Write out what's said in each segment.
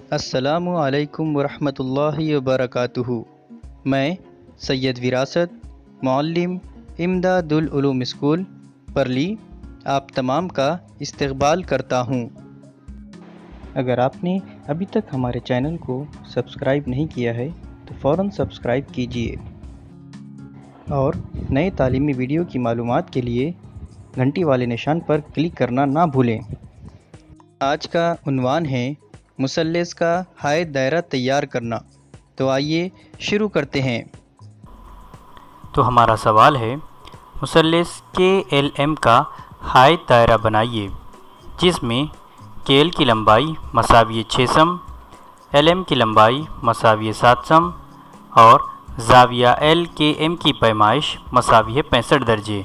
अस्सलामु अलैकुम वरहमतुल्लाहि वबरकातुहू। मैं सैयद विरासत मुअल्लिम इमदादुल उलूम स्कूल परली आप तमाम का इस्तकबाल करता हूँ। अगर आपने अभी तक हमारे चैनल को सब्सक्राइब नहीं किया है तो फ़ौरन सब्सक्राइब कीजिए और नए तालीमी वीडियो की मालूमात के लिए घंटी वाले निशान पर क्लिक करना ना भूलें। आज का उन्वान है मुसल्लस का हायद दायरा तैयार करना। तो आइए शुरू करते हैं। तो हमारा सवाल है, मुसल्लस KLM का हायद दायरा बनाइए जिसमें KL की लंबाई मसावी 6 सम, LM की लंबाई मसावी 7 सम और ज़ाविया LKM की पैमाइश मसावी है 65 दर्जे।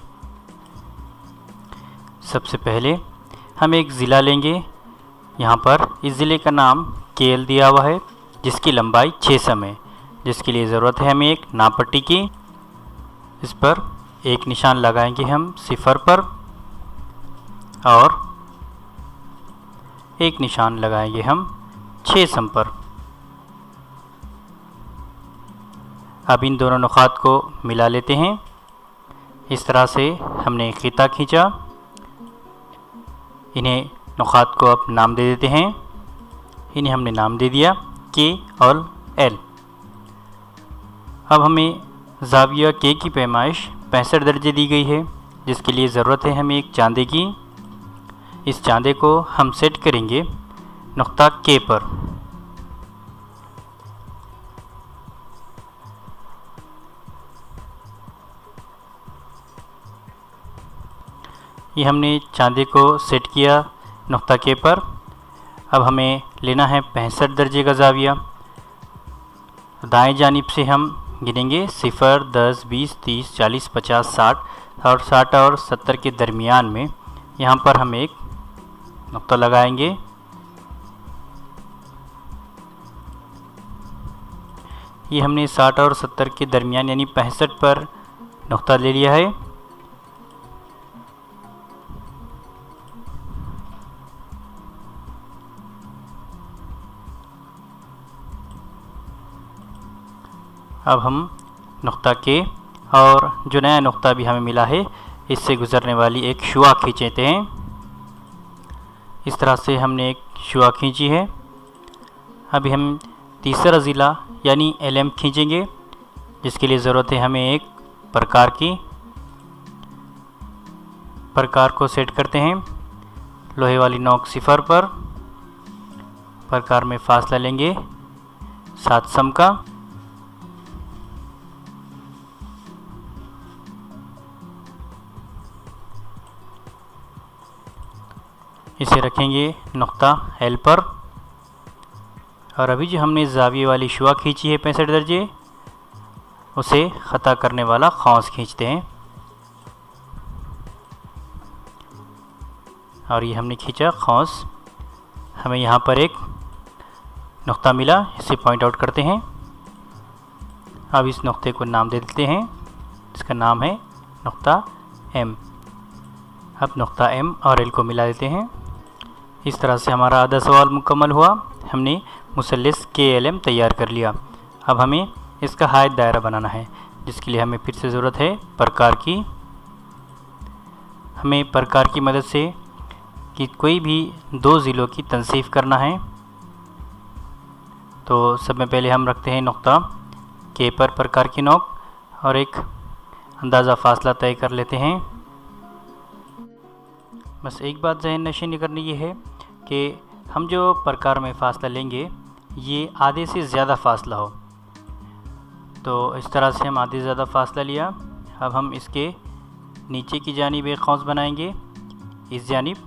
सबसे पहले हम एक ज़िला लेंगे। यहाँ पर इस ज़िले का नाम KL दिया हुआ है जिसकी लंबाई 6 सम है, जिसके लिए ज़रूरत है हमें एक नापट्टी की। इस पर एक निशान लगाएंगे हम सिफर पर और एक निशान लगाएंगे हम 6 सम पर। अब इन दोनों नुकात को मिला लेते हैं। इस तरह से हमने एक खिता खींचा। इन्हें नुकात को अब नाम दे देते हैं। इन्हें हमने नाम दे दिया K और L। अब हमें ज़ाविया K की पैमाइश 65 दर्जे दी गई है, जिसके लिए ज़रूरत है हमें एक चांदे की। इस चांदे को हम सेट करेंगे नुक्ता K पर। ये हमने चांदे को सेट किया नुक्ता K पर। अब हमें लेना है 65 दर्जे का ज़ाविया। दाएं जानिब से हम गिनेंगे 0, 10, 20, 30, 40, 50, 60 और 60 और 70 के दरमियान में यहाँ पर हम एक नुक्ता लगाएंगे। ये हमने 60 और 70 के दरमियान यानी 65 पर नुक्ता ले लिया है। अब हम नुक्ता K और जो नया नुक्ता भी हमें मिला है इससे गुज़रने वाली एक शुआ खींचते हैं। इस तरह से हमने एक शुआ खींची है। अभी हम तीसरा ज़िला यानी LM खींचेंगे, जिसके लिए ज़रूरत है हमें एक प्रकार की। प्रकार को सेट करते हैं लोहे वाली नोक सिफर पर। प्रकार में फासला लेंगे 7 सम का। इसे रखेंगे नुक्ता L पर। और अभी जो हमने ज़ाविये वाली शुआ खींची है 65 दर्जे, उसे ख़ता करने वाला खौंस खींचते हैं। और ये हमने खींचा खौंस। हमें यहाँ पर एक नुक्ता मिला, इसे पॉइंट आउट करते हैं। अब इस नुक्ते को नाम दे देते हैं, इसका नाम है नुक्ता M। अब नुक्ता M और L को मिला देते हैं। इस तरह से हमारा आधा सवाल मुकम्मल हुआ। हमने मुसल्लस KLM तैयार कर लिया। अब हमें इसका हायद दायरा बनाना है, जिसके लिए हमें फिर से ज़रूरत है प्रकार की। हमें प्रकार की मदद से कि कोई भी दो ज़िलों की तनसीफ करना है। तो सब में पहले हम रखते हैं नुक्ता K पर प्रकार की नोक और एक अंदाज़ा फ़ासला तय कर लेते हैं। बस एक बात ज़हन नशीन करनी ये है कि हम जो प्रकार में फ़ासला लेंगे ये आधे से ज़्यादा फ़ासला हो। तो इस तरह से हम आधे से ज़्यादा फ़ासला लिया। अब हम इसके नीचे की जानिब एक खौंस बनाएंगे, इस जानिब।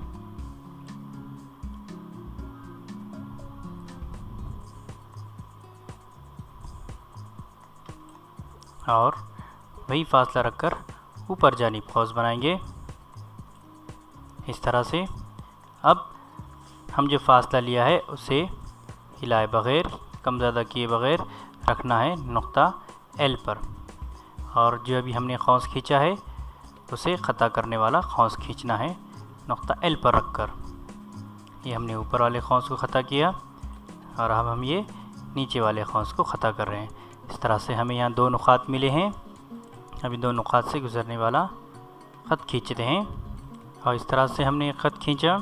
और वही फ़ासला रखकर ऊपर जानिब खौंस बनाएंगे इस तरह से। अब हम जो फ़ासला लिया है उसे हिलाए बग़ैर, कम ज़्यादा किए बग़ैर रखना है नुक्ता L पर। और जो अभी हमने खौंस खींचा है उसे ख़ता करने वाला खौंस खींचना है नुक्ता L पर रखकर। ये हमने ऊपर वाले खौंस को ख़ता किया। और अब हम ये नीचे वाले खौस को ख़ता कर रहे हैं। इस तरह से हमें यहाँ 2 नुक़ात मिले हैं। अभी 2 नुक़ात से गुज़रने वाला ख़त खींचते हैं और इस तरह से हमने ख़त खींचा।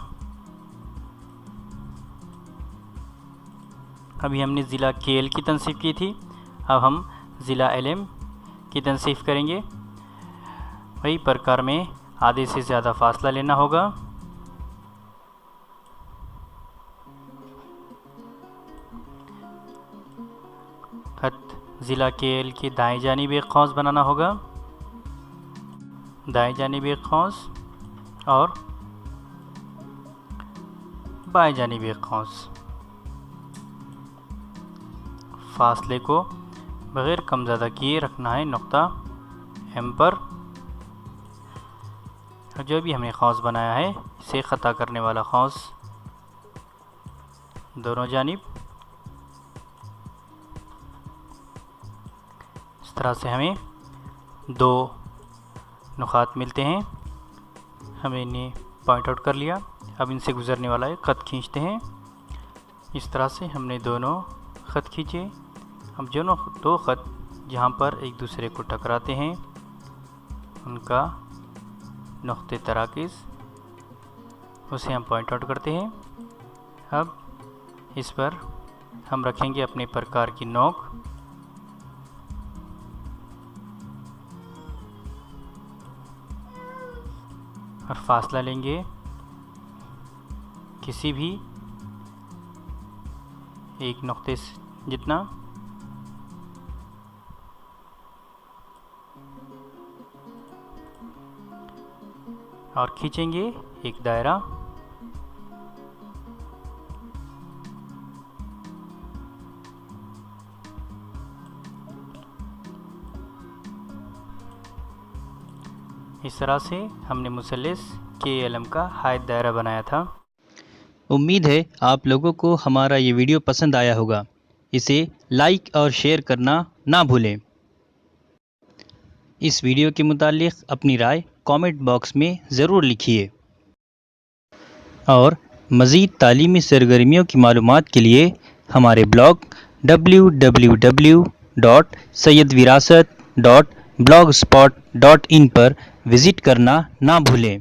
अभी हमने ज़िला KL की तनसीब की थी, अब हम ज़िला LM की तनसीब करेंगे। वही प्रकार में आधे से ज़्यादा फासला लेना होगा। ख़त ज़िला KL की दाएं जानिब एक खौस बनाना होगा, दाएं जानिब एक खौस और बाएं जानिब एक खौस। फासले को बग़ैर कम ज़्यादा किए रखना है नुक्ता M पर। जो भी हमने खौस बनाया है इसे ख़ता करने वाला खौस दोनों जानिब। इस तरह से हमें 2 नुक़ात मिलते हैं। हमें इन्हें पॉइंट आउट कर लिया। अब इनसे गुज़रने वाला एक ख़त खींचते हैं। इस तरह से हमने दोनों ख़त खींचे। अब जो 2 ख़त जहाँ पर एक दूसरे को टकराते हैं उनका नुक़्ते तराकीज़ उसे हम पॉइंट आउट करते हैं। अब इस पर हम रखेंगे अपने प्रकार की नोक और फासला लेंगे किसी भी एक नुक़्ते से जितना। और खींचेंगे एक दायरा। इस तरह से हमने मुसल्लस KLM का हायद दायरा बनाया था। उम्मीद है आप लोगों को हमारा ये वीडियो पसंद आया होगा। इसे लाइक और शेयर करना ना भूलें। इस वीडियो के मुतालिक अपनी राय कमेंट बॉक्स में ज़रूर लिखिए और मज़ीद तालीमी सरगर्मियों की मालूमात के लिए हमारे ब्लॉग www.sayyadvirasat.blogspot.in पर विज़िट करना ना भूलें।